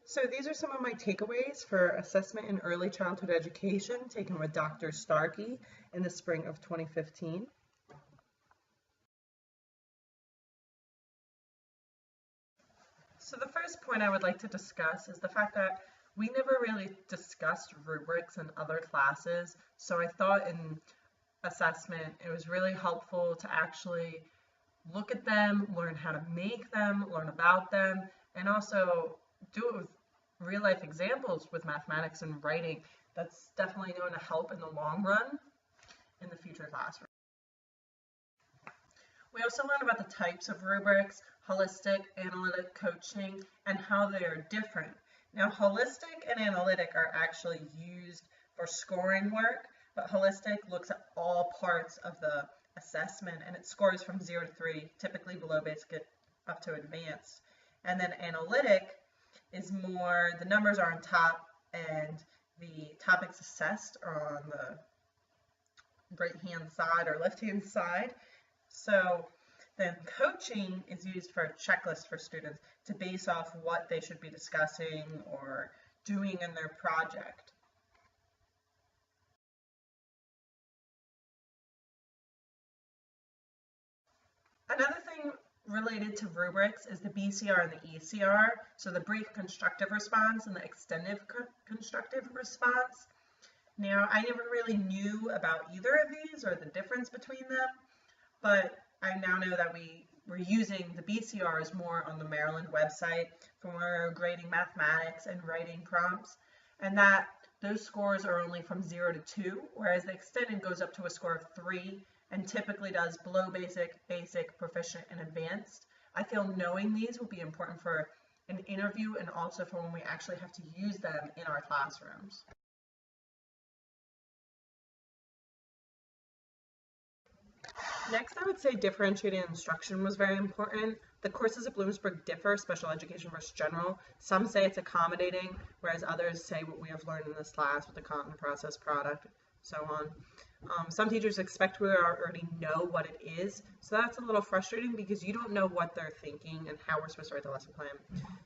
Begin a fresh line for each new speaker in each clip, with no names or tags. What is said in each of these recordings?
So these are some of my takeaways for assessment in early childhood education taken with Dr. Starkey in the spring of 2015. So the first point I would like to discuss is the fact that we never really discussed rubrics in other classes. So I thought in assessment it was really helpful to actually look at them, learn how to make them, learn about them, and also do it with real life examples with mathematics and writing. That's definitely going to help in the long run in the future classroom. We also learned about the types of rubrics, holistic, analytic, coaching, and how they are different. Now, holistic and analytic are actually used for scoring work, but holistic looks at all parts of the assessment, and it scores from 0 to 3, typically below basic up to advanced. And then analytic is more, the numbers are on top and the topics assessed are on the right hand side or left hand side. So then coaching is used for a checklist for students to base off what they should be discussing or doing in their project. Another thing related to rubrics is the BCR and the ECR, so the brief constructive response and the extended constructive response. Now, I never really knew about either of these or the difference between them, but I now know that we're using the BCRs more on the Maryland website for when we're grading mathematics and writing prompts, and that those scores are only from 0 to 2, whereas the extended goes up to a score of 3 and typically does below basic, basic, proficient, and advanced. I feel knowing these will be important for an interview and also for when we actually have to use them in our classrooms. Next, I would say differentiated instruction was very important. The courses at Bloomsburg differ, special education versus general. Some say it's accommodating, whereas others say what we have learned in this class with the content process product, so on. Some teachers expect we already know what it is, so that's a little frustrating because you don't know what they're thinking and how we're supposed to write the lesson plan.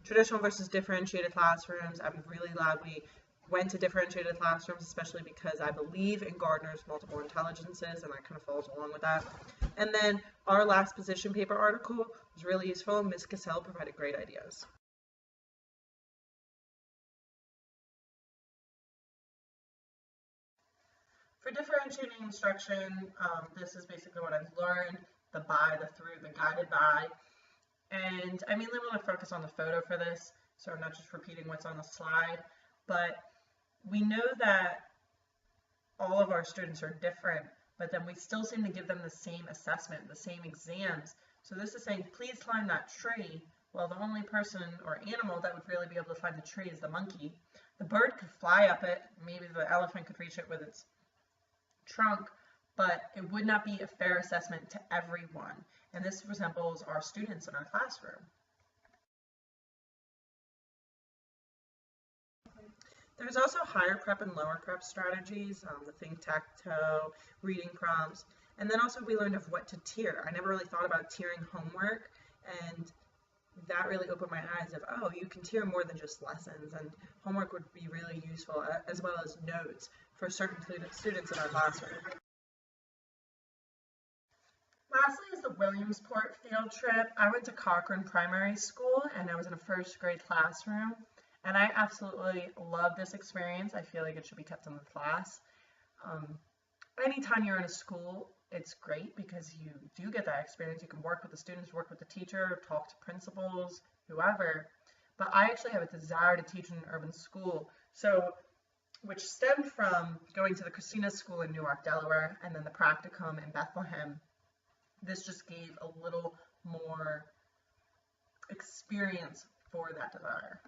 Traditional versus differentiated classrooms, I'm really glad we went to differentiated classrooms, especially because I believe in Gardner's multiple intelligences, and that kind of falls along with that. And then our last position paper article was really useful, and Ms. Cassell provided great ideas. For differentiating instruction, this is basically what I've learned, the by, the through, the guided by. And I mainly want to focus on the photo for this, so I'm not just repeating what's on the slide, but we know that all of our students are different, but then we still seem to give them the same assessment, the same exams. So this is saying, please climb that tree. Well, the only person or animal that would really be able to climb the tree is the monkey. The bird could fly up it, maybe the elephant could reach it with its trunk, but it would not be a fair assessment to everyone. And this resembles our students in our classroom. There's also higher prep and lower prep strategies, the think-tac-toe, reading prompts, and then also we learned of what to tier. I never really thought about tiering homework, and that really opened my eyes of, oh, you can tier more than just lessons, and homework would be really useful, as well as notes for certain students in our classroom. Lastly is the Williamsport field trip. I went to Cochran Primary School, and I was in a first grade classroom. And I absolutely love this experience. I feel like it should be kept in the class. Anytime you're in a school, it's great because you do get that experience. You can work with the students, work with the teacher, talk to principals, whoever. But I actually have a desire to teach in an urban school, which stemmed from going to the Christina School in Newark, Delaware, and then the practicum in Bethlehem. This just gave a little more experience for that desire.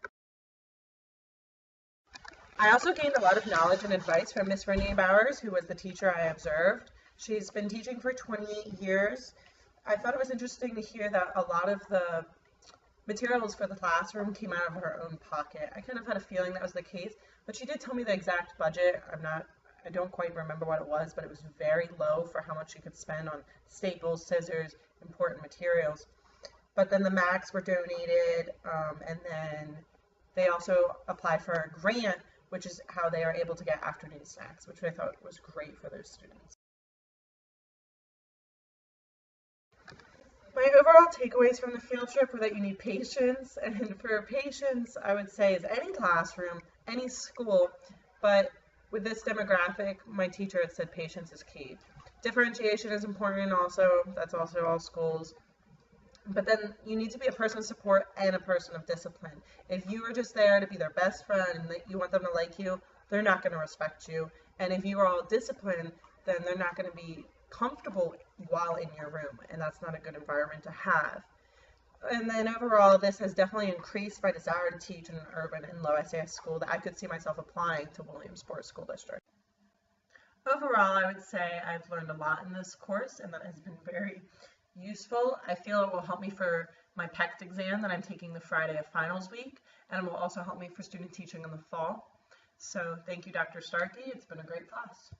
I also gained a lot of knowledge and advice from Miss Renee Bowers, who was the teacher I observed. She's been teaching for 28 years. I thought it was interesting to hear that a lot of the materials for the classroom came out of her own pocket. I kind of had a feeling that was the case, but she did tell me the exact budget. I don't quite remember what it was, but it was very low for how much she could spend on staples, scissors, important materials. But then the Macs were donated, and then they also apply for a grant, which is how they are able to get afternoon snacks, which I thought was great for those students. My overall takeaways from the field trip were that you need patience, and for patience, I would say is any classroom, any school, but with this demographic, my teacher had said patience is key. Differentiation is important also, that's also all schools. But then you need to be a person of support and a person of discipline. If you are just there to be their best friend and that you want them to like you, they're not going to respect you. And if you are all disciplined, then they're not going to be comfortable while in your room, and that's not a good environment to have. And then overall, this has definitely increased my desire to teach in an urban and low SAS school that I could see myself applying to Williamsport School District. Overall, I would say I've learned a lot in this course, and that has been very useful. I feel it will help me for my PECT exam that I'm taking the Friday of finals week, and it will also help me for student teaching in the fall. So thank you, Dr. Starkey. It's been a great class.